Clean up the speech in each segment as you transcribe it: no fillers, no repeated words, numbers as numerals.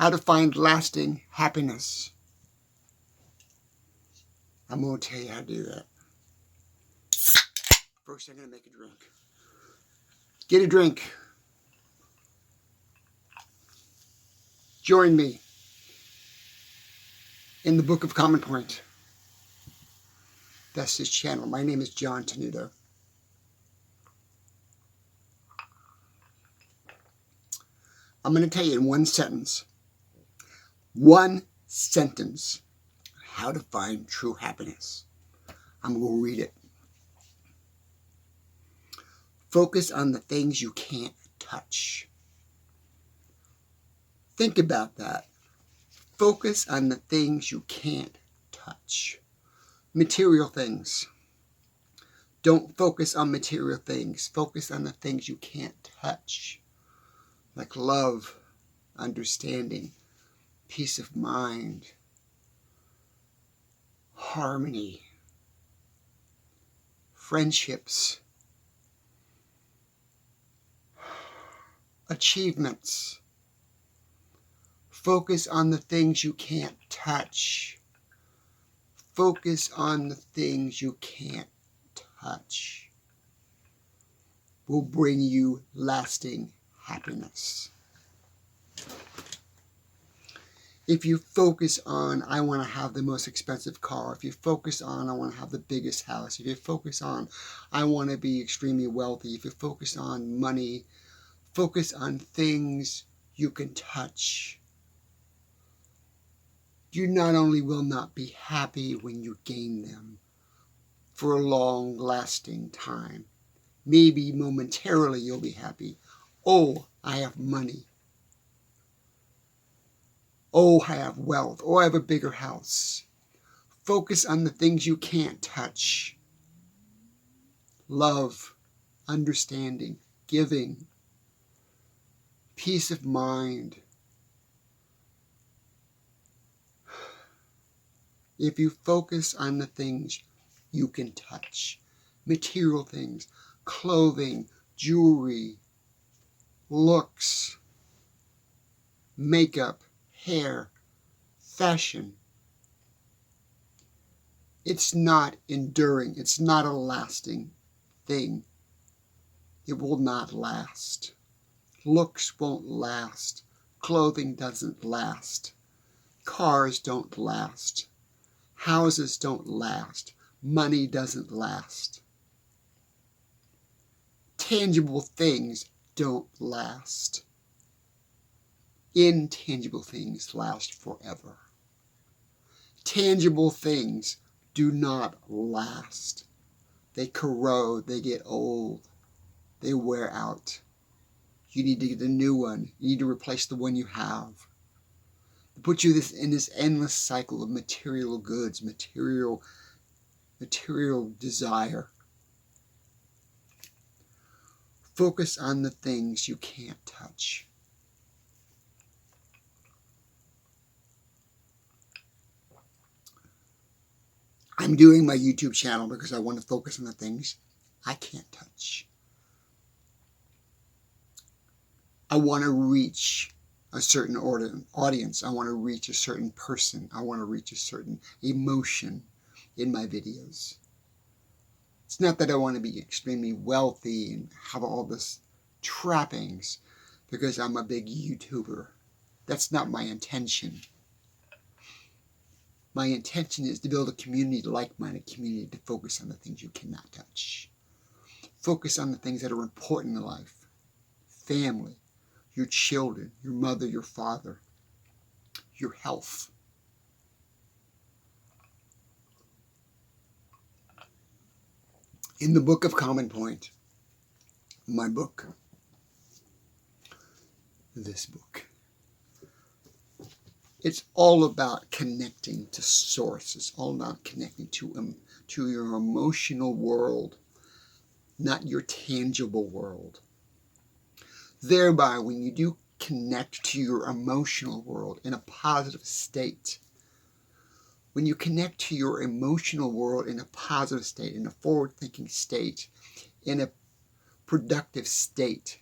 How to find lasting happiness. I'm going to tell you how to do that. First, I'm going to make a drink. Get a drink. Join me in the Book of Common Point. That's this channel. My name is John Tenuto. I'm going to tell you in one sentence, how to find true happiness. I'm going to read it. Focus on the things you can't touch. Think about that. Focus on the things you can't touch. Material things. Don't focus on material things. Focus on the things you can't touch. Like love, understanding, peace of mind, harmony, friendships, achievements. Focus on the things you can't touch. Focus on the things you can't touch. Will bring you lasting happiness. If you focus on, I want to have the most expensive car. If you focus on, I want to have the biggest house. If you focus on, I want to be extremely wealthy. If you focus on money, focus on things you can touch. You not only will not be happy when you gain them for a long-lasting time. Maybe momentarily you'll be happy. Oh, I have money. Oh, I have wealth. Oh, I have a bigger house. Focus on the things you can't touch. Love, understanding, giving, peace of mind. If you focus on the things you can touch, material things, clothing, jewelry, looks, makeup, hair, fashion, it's not enduring. It's not a lasting thing. It will not last. Looks won't last. Clothing doesn't last. Cars don't last. Houses don't last. Money doesn't last. Tangible things don't last. Intangible things last forever. Tangible things do not last. They corrode. They get old. They wear out. You need to get a new one. You need to replace the one you have. It puts you in this endless cycle of material goods, material desire. Focus on the things you can't touch. I'm doing my YouTube channel because I want to focus on the things I can't touch. I want to reach a certain audience. I want to reach a certain person. I want to reach a certain emotion in my videos. It's not that I want to be extremely wealthy and have all this trappings because I'm a big YouTuber. That's not my intention. My intention is to build a community, like-minded community, to focus on the things you cannot touch. Focus on the things that are important in life. Family, your children, your mother, your father, your health. In the Book of Common Point, my book, this book, it's all about connecting to source. It's all about connecting to your emotional world, not your tangible world. Thereby, when you do connect to your emotional world in a positive state, when you connect to your emotional world in a positive state, in a forward-thinking state, in a productive state,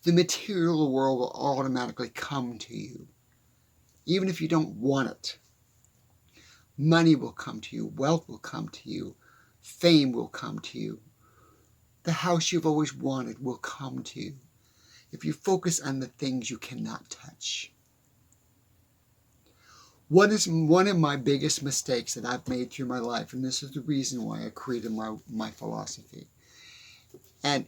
the material world will automatically come to you. even if you don't want it. Money will come to you. Wealth will come to you. Fame will come to you. The house you've always wanted will come to you if you focus on the things you cannot touch. One of my biggest mistakes that I've made through my life, and this is the reason why I created my philosophy. And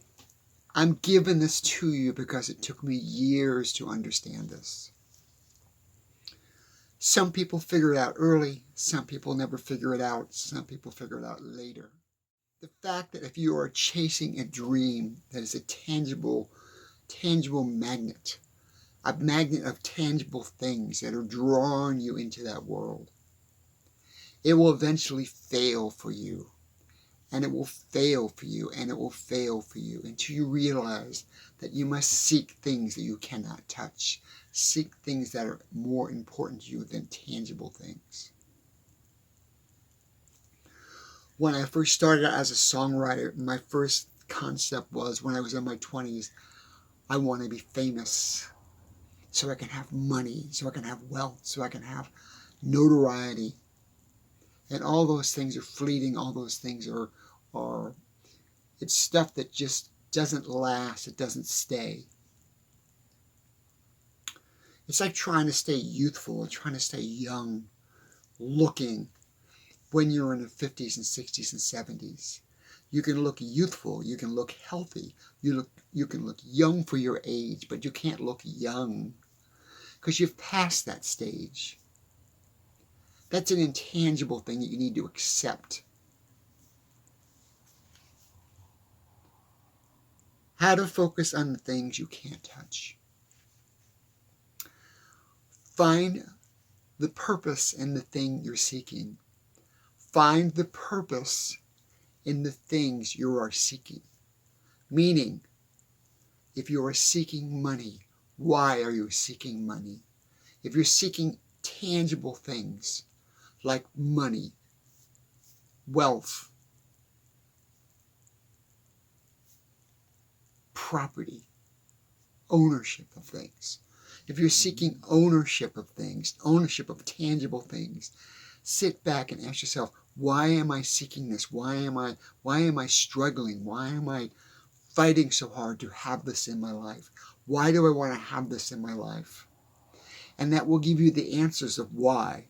I'm giving this to you because it took me years to understand this. Some people figure it out early. Some people never figure it out. Some people figure it out later. The fact that if you are chasing a dream that is a tangible magnet, a magnet of tangible things that are drawing you into that world, it will eventually fail for you. And it will fail for you, and it will fail for you until you realize that you must seek things that you cannot touch. Seek things that are more important to you than tangible things. When I first started out as a songwriter, my first concept was, when I was in my 20s, I want to be famous so I can have money, so I can have wealth, so I can have notoriety. And all those things are fleeting. All those things are it's stuff that just doesn't last. It doesn't stay. It's like trying to stay youthful and trying to stay young looking when you're in the 50s and 60s and 70s. You can look youthful. You can look healthy. You can look young for your age, but you can't look young because you've passed that stage. That's an intangible thing that you need to accept. How to focus on the things you can't touch. Find the purpose in the thing you're seeking. Find the purpose in the things you are seeking. Meaning, if you are seeking money, why are you seeking money? If you're seeking tangible things like money, wealth, property, ownership of things. If you're seeking ownership of things, ownership of tangible things, sit back and ask yourself, why am I seeking this? Why am I struggling? Why am I fighting so hard to have this in my life? Why do I want to have this in my life? And that will give you the answers of why.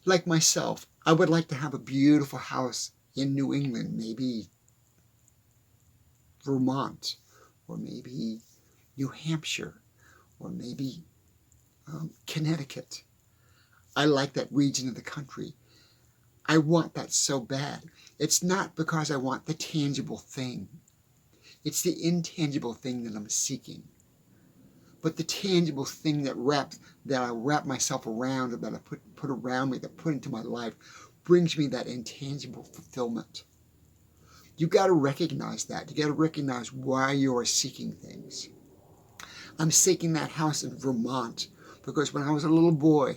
Like myself, I would like to have a beautiful house in New England, maybe Vermont, or maybe New Hampshire, or maybe Connecticut. I like that region of the country. I want that so bad. It's not because I want the tangible thing. It's the intangible thing that I'm seeking. But the tangible thing that I wrap myself around, that I put around me, that I put into my life, brings me that intangible fulfillment. You got to recognize that. You got to recognize why you are seeking things. I'm seeking that house in Vermont because when I was a little boy,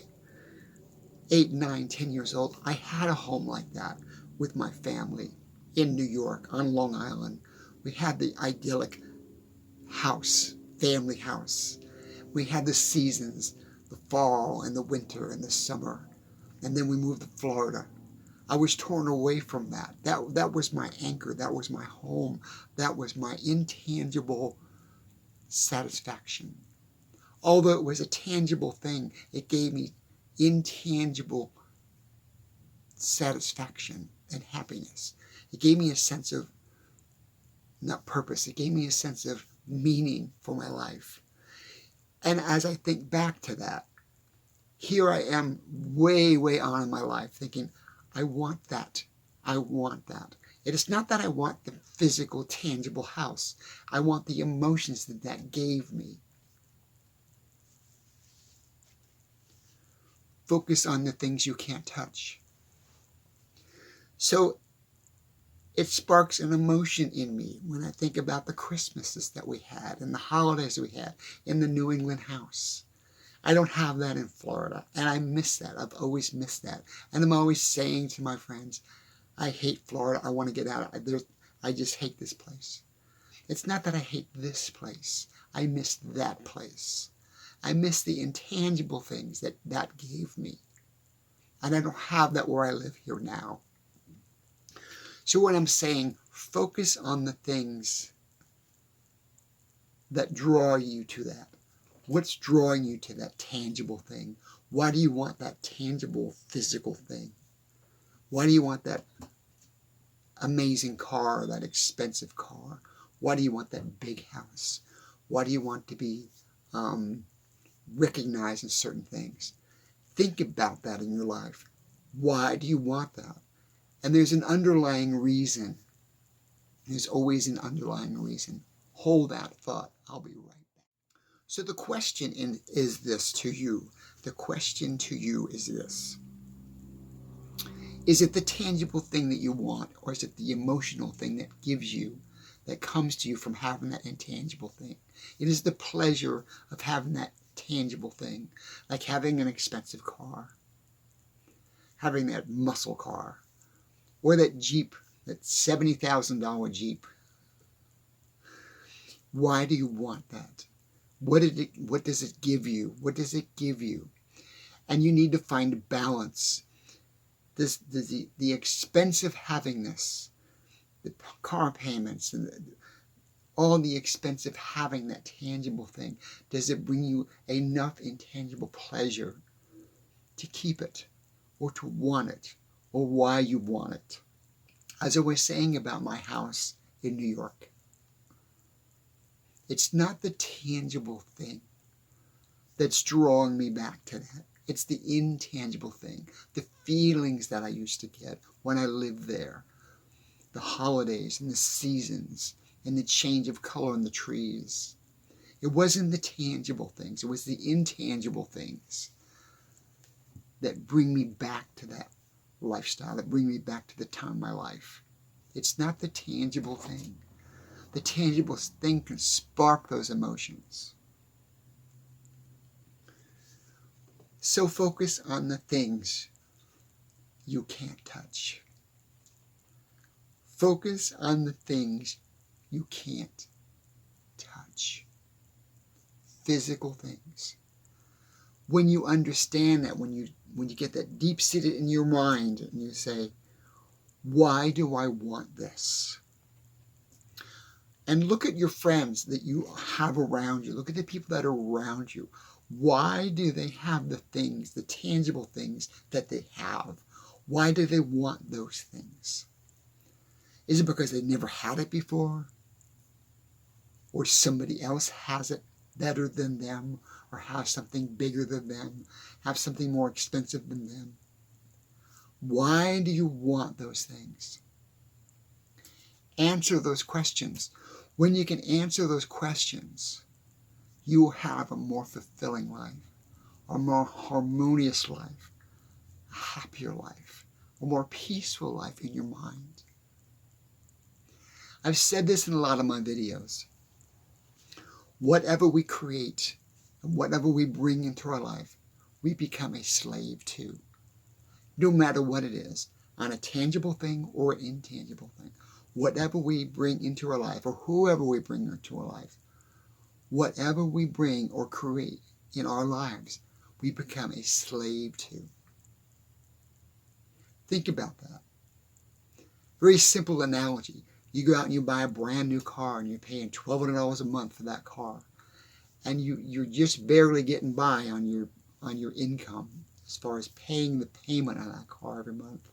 8, 9, 10 years old, I had a home like that with my family in New York on Long Island. We had the idyllic house, family house. We had the seasons, the fall and the winter and the summer. And then we moved to Florida. I was torn away from that. That was my anchor. That was my home. That was my intangible satisfaction. Although it was a tangible thing, it gave me intangible satisfaction and happiness. It gave me a sense of, not purpose, it gave me a sense of meaning for my life. And as I think back to that, here I am way, way on in my life thinking, I want that. I want that. It is not that I want the physical, tangible house. I want the emotions that gave me. Focus on the things you can't touch. So it sparks an emotion in me when I think about the Christmases that we had and the holidays we had in the New England house. I don't have that in Florida, and I miss that. I've always missed that. And I'm always saying to my friends, I hate Florida. I want to get out. I just hate this place. It's not that I hate this place. I miss that place. I miss the intangible things that gave me. And I don't have that where I live here now. So what I'm saying, focus on the things that draw you to that. What's drawing you to that tangible thing? Why do you want that tangible physical thing? Why do you want that amazing car, that expensive car? Why do you want that big house? Why do you want to be recognized in certain things? Think about that in your life. Why do you want that? And there's an underlying reason. There's always an underlying reason. Hold that thought. I'll be right back. So the question is this to you. The question to you is this. Is it the tangible thing that you want, or is it the emotional thing that gives you, that comes to you from having that intangible thing? It is the pleasure of having that tangible thing, like having an expensive car, having that muscle car, or that Jeep, that $70,000 Jeep. Why do you want that? What does it give you? What does it give you? And you need to find a balance. The expense of having this, the car payments, and all the expense of having that tangible thing, does it bring you enough intangible pleasure to keep it, or to want it, or why you want it? As I was saying about my house in New York, it's not the tangible thing that's drawing me back to that. It's the intangible thing, the feelings that I used to get when I lived there, the holidays and the seasons and the change of color in the trees. It wasn't the tangible things, it was the intangible things that bring me back to that lifestyle, that bring me back to the time of my life. It's not the tangible thing. The tangible thing can spark those emotions. So focus on the things you can't touch. Focus on the things you can't touch. Physical things. When you understand that, when you get that deep-seated in your mind and you say, why do I want this? And look at your friends that you have around you. Look at the people that are around you. Why do they have the things, the tangible things that they have? Why do they want those things? Is it because they never had it before? Or somebody else has it better than them? Or has something bigger than them? Have something more expensive than them? Why do you want those things? Answer those questions. When you can answer those questions, you will have a more fulfilling life, a more harmonious life, a happier life, a more peaceful life in your mind. I've said this in a lot of my videos. Whatever we create and whatever we bring into our life, we become a slave to. No matter what it is, on a tangible thing or an intangible thing. Whatever we bring into our life, or whoever we bring into our life, whatever we bring or create in our lives, we become a slave to. Think about that. Very simple analogy. You go out and you buy a brand new car and you're paying $1,200 a month for that car. And you're just barely getting by on your income as far as paying the payment on that car every month.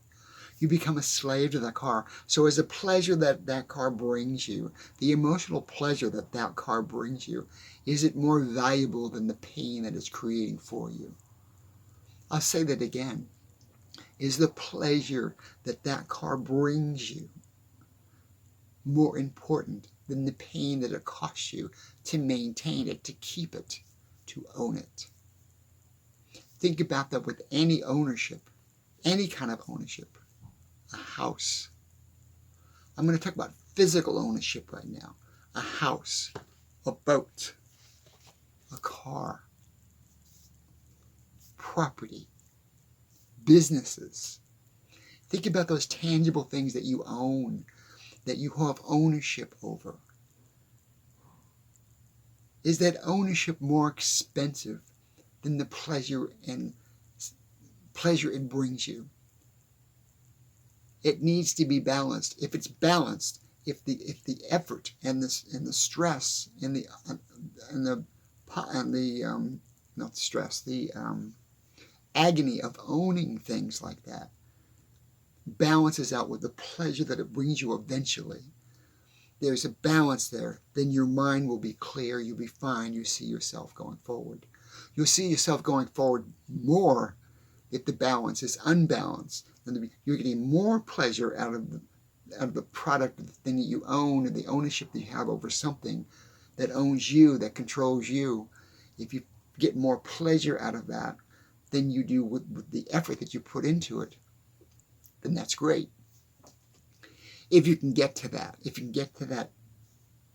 You become a slave to that car. So as the pleasure that that car brings you, the emotional pleasure that that car brings you, is it more valuable than the pain that it's creating for you? I'll say that again. Is the pleasure that that car brings you more important than the pain that it costs you to maintain it, to keep it, to own it? Think about that with any ownership, any kind of ownership. A house. I'm going to talk about physical ownership right now. A house, a boat, a car, property, businesses. Think about those tangible things that you own, that you have ownership over. Is that ownership more expensive than the pleasure it brings you? It needs to be balanced. If it's balanced, if the effort and the stress and the not stress, the agony of owning things like that balances out with the pleasure that it brings you eventually, there's a balance there, then your mind will be clear, you'll be fine, you see yourself going forward. You'll see yourself going forward more if the balance is unbalanced. You're getting more pleasure out of the product of the thing that you own, and the ownership that you have over something that owns you, that controls you. If you get more pleasure out of that than you do with the effort that you put into it, then that's great. If you can get to that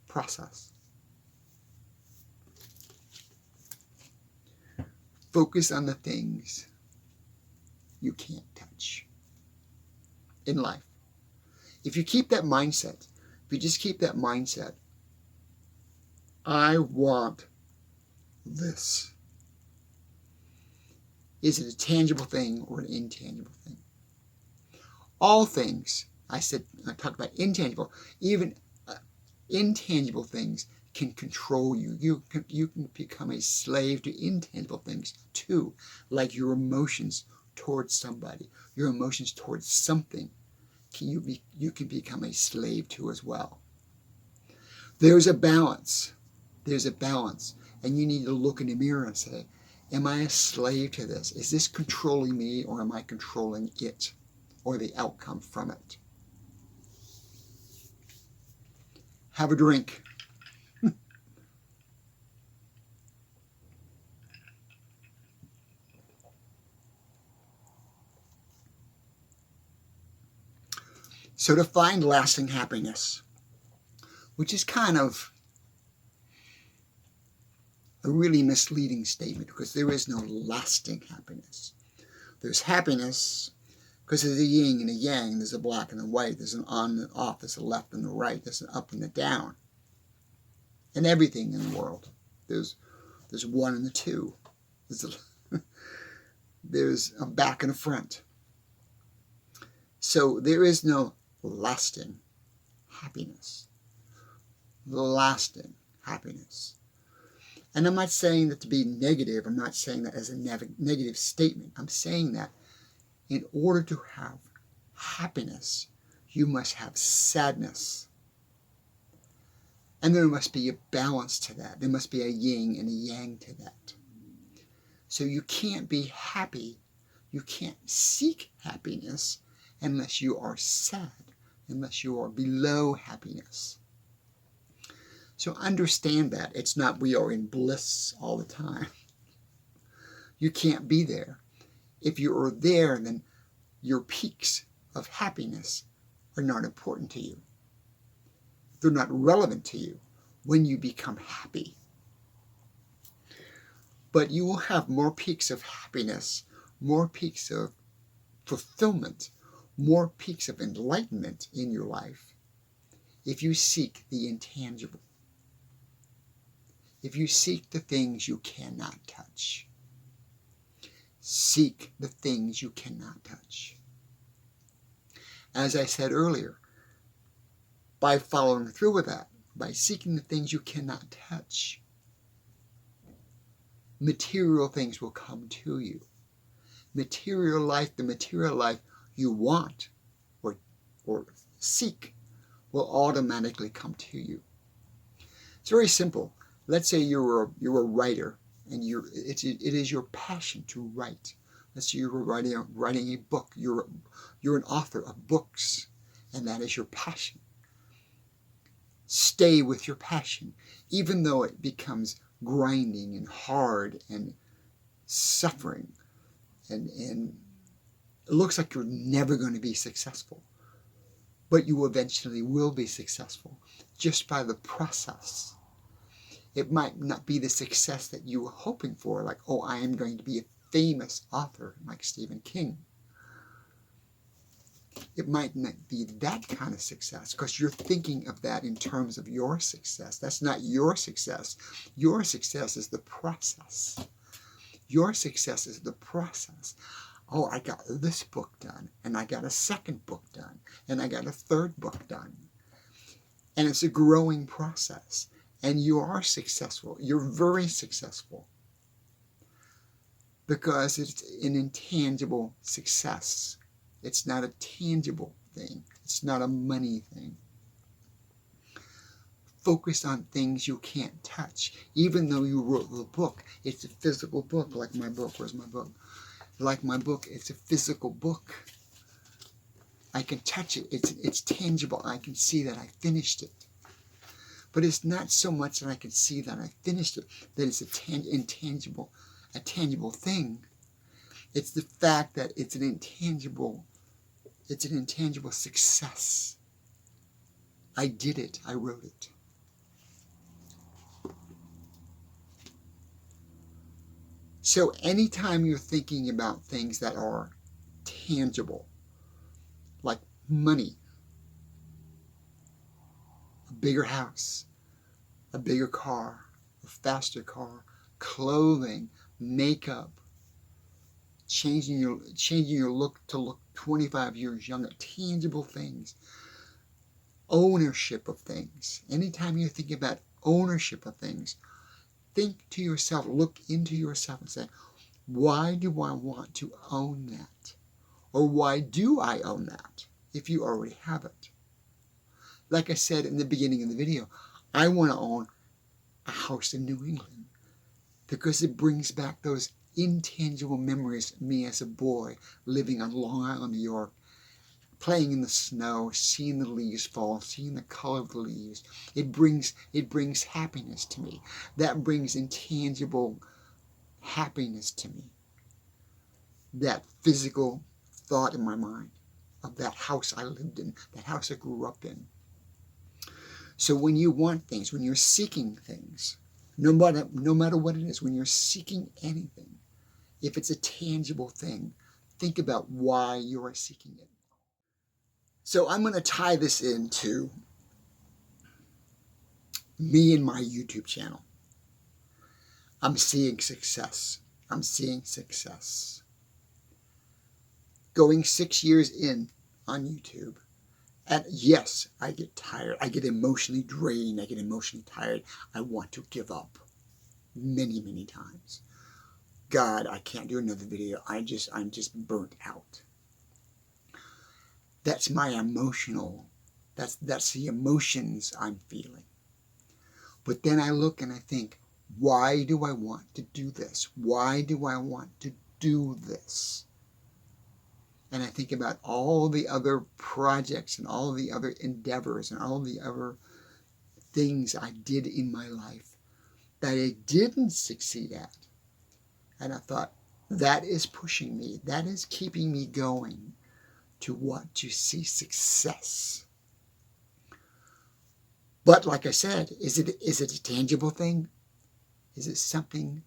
process. Focus on the things you can't touch in life. If you keep that mindset, if you just keep that mindset, I want this. Is it a tangible thing or an intangible thing? All things, I talked about intangible, even intangible things can control you. You can become a slave to intangible things too, like your emotions towards somebody, your emotions towards something. You can become a slave to as well. There's a balance. There's a balance. And you need to look in the mirror and say, am I a slave to this? Is this controlling me, or am I controlling it, or the outcome from it? Have a drink. So to find lasting happiness, which is kind of a really misleading statement, because there is no lasting happiness. There's happiness because there's a yin and a yang, there's a black and a white, there's an on and an off, there's a left and a right, there's an up and a down. And everything in the world. There's one and a two. There's a back and a front. So there is no lasting happiness. Lasting happiness. And I'm not saying that to be negative. I'm not saying that as a negative statement. I'm saying that in order to have happiness, you must have sadness. And there must be a balance to that. There must be a yin and a yang to that. So you can't be happy. You can't seek happiness unless you are sad, unless you are below happiness. So understand that. It's not we are in bliss all the time. You can't be there. If you are there, then your peaks of happiness are not important to you. They're not relevant to you when you become happy. But you will have more peaks of happiness, more peaks of fulfillment, more peaks of enlightenment in your life if you seek the intangible. If you seek the things you cannot touch. Seek the things you cannot touch. As I said earlier, by following through with that, by seeking the things you cannot touch, material things will come to you. Material life, the material life you want or seek, will automatically come to you. It's very simple. Let's say you're a writer, and it is your passion to write. Let's say you're writing a book. You're an author of books, and that is your passion. Stay with your passion, even though it becomes grinding and hard and suffering, and it looks like you're never going to be successful. But you eventually will be successful just by the process. It might not be the success that you were hoping for, like, oh, I am going to be a famous author like Stephen King. It might not be that kind of success because you're thinking of that in terms of your success. That's not your success. Your success is the process. Your success is the process. Oh, I got this book done, and I got a second book done, and I got a third book done. And it's a growing process. And you are successful. You're very successful because it's an intangible success. It's not a tangible thing. It's not a money thing. Focus on things you can't touch. Even though you wrote the book, it's a physical book, like my book. Where's my book? Like my book, it's a physical book. I can touch it. It's tangible. I can see that I finished it. But it's not so much that I can see that I finished it, that it's a tangible thing. It's the fact that it's an intangible success. I did it. I wrote it. So anytime you're thinking about things that are tangible, like money, a bigger house, a bigger car, a faster car, clothing, makeup, changing your look to look 25 years younger, tangible things, ownership of things. Anytime you're thinking about ownership of things, think to yourself, look into yourself and say, why do I want to own that? Or why do I own that if you already have it? Like I said in the beginning of the video, I want to own a house in New England because it brings back those intangible memories of me as a boy living on Long Island, New York, playing in the snow, seeing the leaves fall, seeing the color of the leaves. It brings happiness to me. That brings intangible happiness to me. That physical thought in my mind of that house I lived in, that house I grew up in. So when you want things, when you're seeking things, no matter what it is, when you're seeking anything, if it's a tangible thing, think about why you are seeking it. So I'm going to tie this into me and my YouTube channel. I'm seeing success. I'm seeing success. Going 6 years in on YouTube. And yes, I get tired. I get emotionally drained. I get emotionally tired. I want to give up many, many times. God, I can't do another video. I'm just burnt out. That's my emotional, that's the emotions I'm feeling. But then I look and I think, why do I want to do this? Why do I want to do this? And I think about all the other projects and all the other endeavors and all the other things I did in my life that I didn't succeed at. And I thought, that is pushing me. That is keeping me going to want to see success. But like I said, is it a tangible thing? Is it something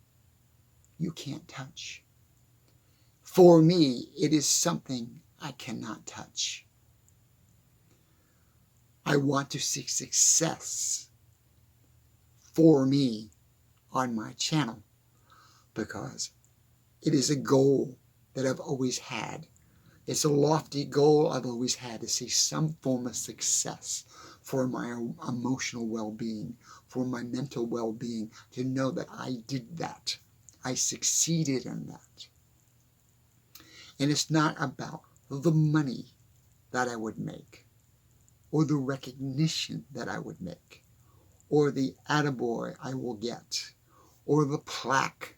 you can't touch? For me, it is something I cannot touch. I want to see success for me on my channel because it is a goal that I've always had. It's a lofty goal I've always had, to see some form of success for my emotional well-being, for my mental well-being, to know that I did that. I succeeded in that. And it's not about the money that I would make, or the recognition that I would make, or the attaboy I will get, or the plaque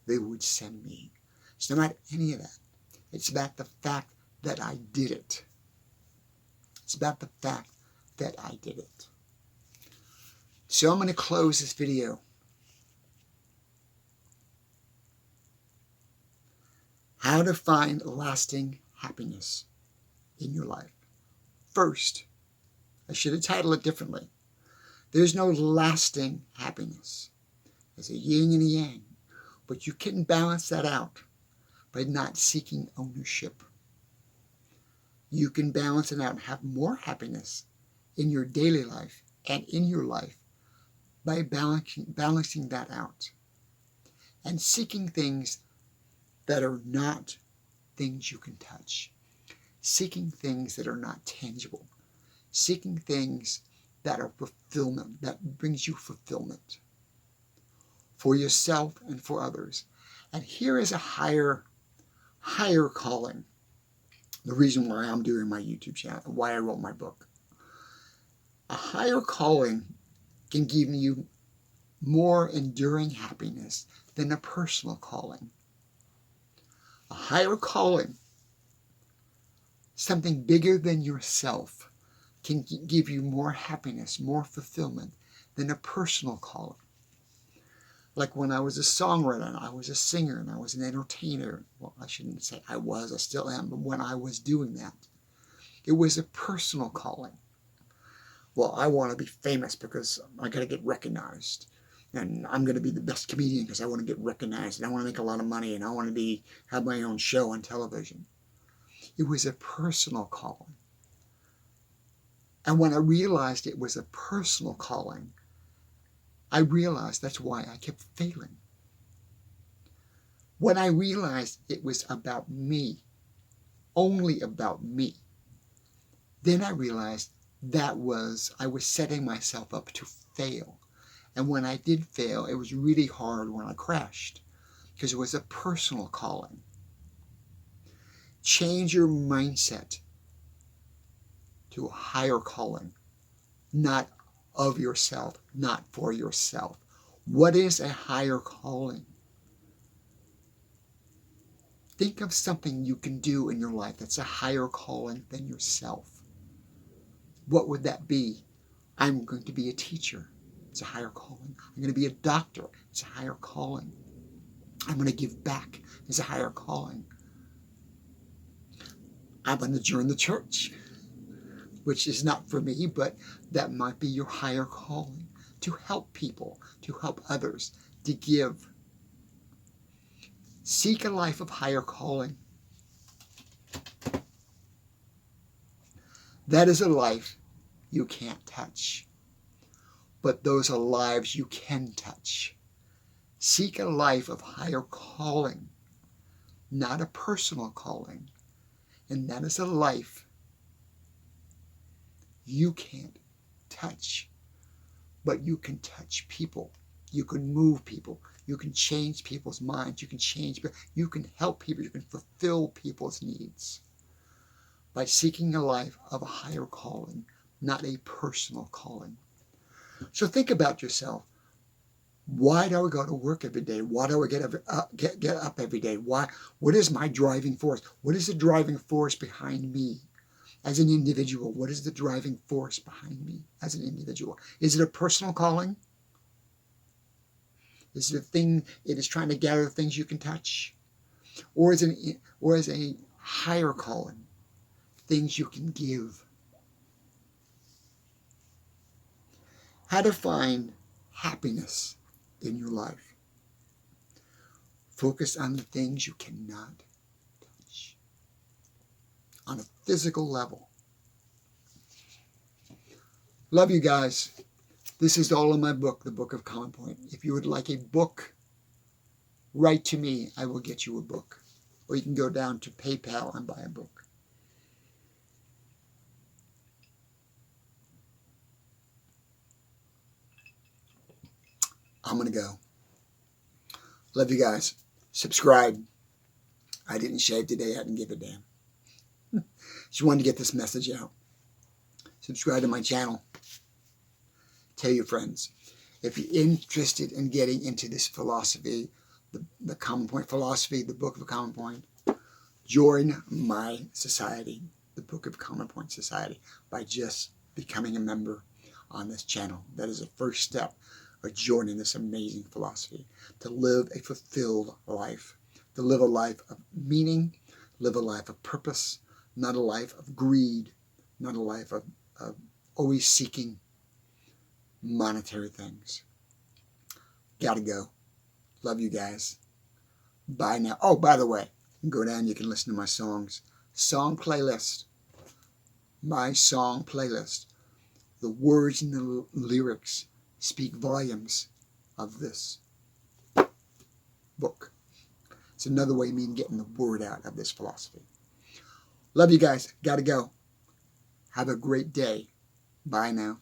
they would send me. It's not about any of that. It's about the fact that I did it. It's about the fact that I did it. So I'm going to close this video. How to find lasting happiness in your life. First, I should have titled it differently. There's no lasting happiness. There's a yin and a yang. But you can balance that out by not seeking ownership. You can balance it out and have more happiness in your daily life and in your life by balancing that out and seeking things that are not things you can touch, seeking things that are not tangible, seeking things that are fulfillment, that brings you fulfillment for yourself and for others. And here is a higher calling. The reason why I'm doing my YouTube channel, why I wrote my book. A higher calling can give you more enduring happiness than a personal calling. A higher calling, something bigger than yourself, can give you more happiness, more fulfillment than a personal calling. Like when I was a songwriter, and I was a singer, and I was an entertainer. Well, I shouldn't say I still am, but when I was doing that, it was a personal calling. Well, I want to be famous because I got to get recognized. And I'm going to be the best comedian because I want to get recognized, and I want to make a lot of money, and I want to have my own show on television. It was a personal calling. And when I realized it was a personal calling, I realized that's why I kept failing. When I realized it was about me, only about me, then I realized I was setting myself up to fail. And when I did fail, it was really hard when I crashed because it was a personal calling. Change your mindset to a higher calling, not of yourself, not for yourself. What is a higher calling? Think of something you can do in your life that's a higher calling than yourself. What would that be? I'm going to be a teacher. It's a higher calling. I'm going to be a doctor. It's a higher calling. I'm going to give back. It's a higher calling. I'm going to join the church, which is not for me, but that might be your higher calling. To help people, to help others, to give. Seek a life of higher calling. That is a life you can't touch. But those are lives you can touch. Seek a life of higher calling, not a personal calling. And that is a life you can't touch. But you can touch people. You can move people. You can change people's minds. You can help people. You can fulfill people's needs by seeking a life of a higher calling, not a personal calling. So think about yourself. Why do I go to work every day? Why do I get up every day? What is my driving force? What is the driving force behind me as an individual? What is the driving force behind me as an individual? Is it a personal calling? Is it a thing? It is trying to gather things you can touch, or is a higher calling, things you can give? How to find happiness in your life. Focus on the things you cannot touch on a physical level. Love you guys. This is all in my book, The Book of Common Point. If you would like a book, write to me. I will get you a book. Or you can go down to PayPal and buy a book. I'm going to go. Love you guys. Subscribe. I didn't shave today. I didn't give a damn. Just wanted to get this message out. Subscribe to my channel. Tell your friends. If you're interested in getting into this philosophy, the Common Point philosophy, the Book of Common Point, join my society, the Book of Common Point Society, by just becoming a member on this channel. That is the first step of joining this amazing philosophy, to live a fulfilled life, to live a life of meaning, live a life of purpose, not a life of greed, not a life of always seeking monetary things. Gotta go. Love you guys. Bye now. Oh, by the way, you can go down, you can listen to my songs. Song playlist. my song playlist. The words and the lyrics speak volumes of this book. It's another way of me getting the word out of this philosophy. Love you guys. Gotta go. Have a great day. Bye now.